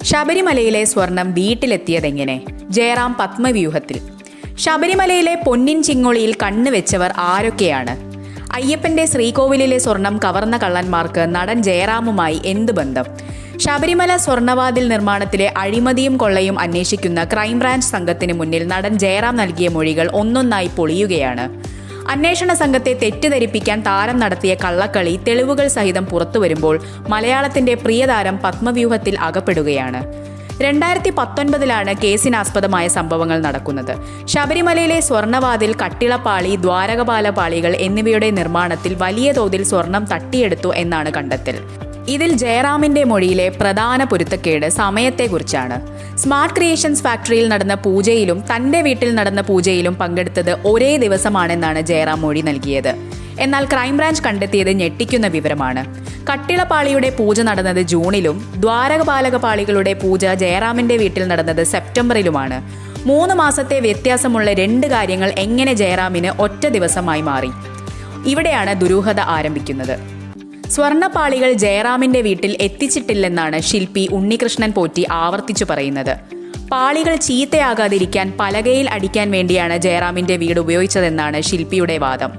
ശബരിമലയിലെ സ്വർണം വീട്ടിലെത്തിയതെങ്ങനെ? ജയറാം പത്മവ്യൂഹത്തിൽ. ശബരിമലയിലെ പൊന്നിൻ ചിങ്ങൊളിയിൽ കണ്ണുവെച്ചവർ ആരൊക്കെയാണ്? അയ്യപ്പന്റെ ശ്രീകോവിലിലെ സ്വർണം കവർന്ന കള്ളന്മാർക്ക് നടൻ ജയറാമുമായി എന്ത് ബന്ധം? ശബരിമല സ്വർണവാതിൽ നിർമ്മാണത്തിലെ അഴിമതിയും കൊള്ളയും അന്വേഷിക്കുന്ന ക്രൈംബ്രാഞ്ച് സംഘത്തിന് മുന്നിൽ നടൻ ജയറാം നൽകിയ മൊഴികൾ ഒന്നൊന്നായി പൊളിയുകയാണ്. അന്വേഷണ സംഘത്തെ തെറ്റിദ്ധരിപ്പിക്കാൻ താരം നടത്തിയ കള്ളക്കളി തെളിവുകൾ സഹിതം പുറത്തുവരുമ്പോൾ മലയാളത്തിന്റെ പ്രിയതാരം പത്മവ്യൂഹത്തിൽ അകപ്പെടുകയാണ്. 2019 കേസിനാസ്പദമായ സംഭവങ്ങൾ നടക്കുന്നത്. ശബരിമലയിലെ സ്വർണവാതിൽ, കട്ടിളപ്പാളി, ദ്വാരകപാല പാളികൾ എന്നിവയുടെ നിർമ്മാണത്തിൽ വലിയ തോതിൽ സ്വർണം തട്ടിയെടുത്തു എന്നാണ് കണ്ടെത്തൽ. ഇതിൽ ജയറാമിന്റെ മൊഴിയിലെ പ്രധാന പൊരുത്തക്കേട് സമയത്തെക്കുറിച്ചാണ്. സ്മാർട്ട് ക്രിയേഷൻസ് ഫാക്ടറിയിൽ നടന്ന പൂജയിലും തന്റെ വീട്ടിൽ നടന്ന പൂജയിലും പങ്കെടുത്തത് ഒരേ ദിവസമാണെന്നാണ് ജയറാം മൊഴി നൽകിയത്. എന്നാൽ ക്രൈംബ്രാഞ്ച് കണ്ടെത്തിയത് ഞെട്ടിക്കുന്ന വിവരമാണ്. കട്ടിളപ്പാളിയുടെ പൂജ നടന്നത് ജൂണിലും ദ്വാരകപാലക പാളികളുടെ പൂജ ജയറാമിന്റെ വീട്ടിൽ നടന്നത് സെപ്റ്റംബറിലുമാണ്. 3 മാസത്തെ വ്യത്യാസമുള്ള 2 കാര്യങ്ങൾ എങ്ങനെ ജയറാമിന് ഒറ്റ ദിവസമായി മാറി? ഇവിടെയാണ് ദുരൂഹത ആരംഭിക്കുന്നത്. സ്വർണപ്പാളികൾ ജയറാമിന്റെ വീട്ടിൽ എത്തിച്ചിട്ടില്ലെന്നാണ് ശില്പി ഉണ്ണികൃഷ്ണൻ പോറ്റി ആവർത്തിച്ചു പറയുന്നത്. പാളികൾ ചീത്തയാകാതിരിക്കാൻ പലകയിൽ അടിക്കാൻ വേണ്ടിയാണ് ജയറാമിന്റെ വീട് ഉപയോഗിച്ചതെന്നാണ് ശില്പിയുടെ വാദം.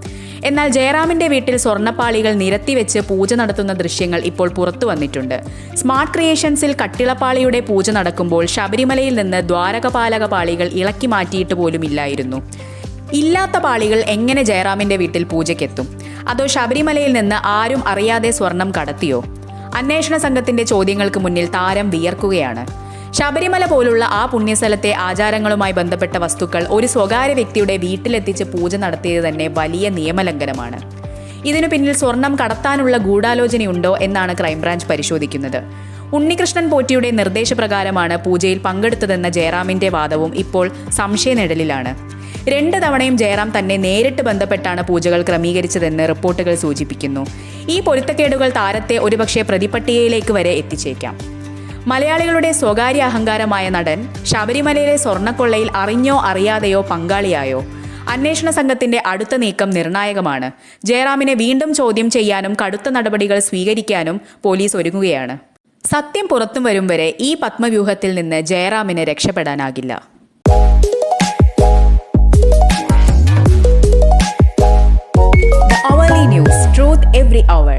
എന്നാൽ ജയറാമിന്റെ വീട്ടിൽ സ്വർണപ്പാളികൾ നിരത്തിവെച്ച് പൂജ നടത്തുന്ന ദൃശ്യങ്ങൾ ഇപ്പോൾ പുറത്തു വന്നിട്ടുണ്ട്. സ്മാർട്ട് ക്രിയേഷൻസിൽ കട്ടിളപ്പാളിയുടെ പൂജ നടക്കുമ്പോൾ ശബരിമലയിൽ നിന്ന് ദ്വാരകപാലക പാളികൾ ഇളക്കി മാറ്റിയിട്ട് പോലുമില്ലായിരുന്നു. ഇല്ലാത്ത പാളികൾ എങ്ങനെ ജയറാമിന്റെ വീട്ടിൽ പൂജയ്ക്കെത്തും? അതോ ശബരിമലയിൽ നിന്ന് ആരും അറിയാതെ സ്വർണം കടത്തിയോ? അന്വേഷണ സംഘത്തിന്റെ ചോദ്യങ്ങൾക്ക് മുന്നിൽ താരം വിയർക്കുകയാണ്. ശബരിമല പോലുള്ള ആ പുണ്യസ്ഥലത്തെ ആചാരങ്ങളുമായി ബന്ധപ്പെട്ട വസ്തുക്കൾ ഒരു സ്വകാര്യ വ്യക്തിയുടെ വീട്ടിലെത്തിച്ച് പൂജ നടത്തിയത് തന്നെ വലിയ നിയമലംഘനമാണ്. ഇതിനു പിന്നിൽ സ്വർണം കടത്താനുള്ള ഗൂഢാലോചനയുണ്ടോ എന്നാണ് ക്രൈംബ്രാഞ്ച് പരിശോധിക്കുന്നത്. ഉണ്ണികൃഷ്ണൻ പോറ്റിയുടെ നിർദ്ദേശപ്രകാരമാണ് പൂജയിൽ പങ്കെടുത്തതെന്ന ജയറാമിന്റെ വാദവും ഇപ്പോൾ സംശയനിഴലിലാണ്. 2 തവണയും ജയറാം തന്നെ നേരിട്ട് ബന്ധപ്പെട്ടാണ് പൂജകൾ ക്രമീകരിച്ചതെന്ന് റിപ്പോർട്ടുകൾ സൂചിപ്പിക്കുന്നു. ഈ പൊരുത്തക്കേടുകൾ താരത്തെ ഒരുപക്ഷെ പ്രതിപട്ടികയിലേക്ക് വരെ എത്തിച്ചേക്കാം. മലയാളികളുടെ സ്വകാര്യ അഹങ്കാരമായ നടൻ ശബരിമലയിലെ സ്വർണ്ണക്കൊള്ളയിൽ അറിഞ്ഞോ അറിയാതെയോ പങ്കാളിയായോ? അന്വേഷണ സംഘത്തിന്റെ അടുത്ത നീക്കം നിർണായകമാണ്. ജയറാമിനെ വീണ്ടും ചോദ്യം ചെയ്യാനും കടുത്ത നടപടികൾ സ്വീകരിക്കാനും പോലീസ് ഒരുങ്ങുകയാണ്. സത്യം പുറത്തും വരും വരെ ഈ പത്മവ്യൂഹത്തിൽ നിന്ന് ജയറാമിന് രക്ഷപ്പെടാനാകില്ല. The Hourly News, truth every hour.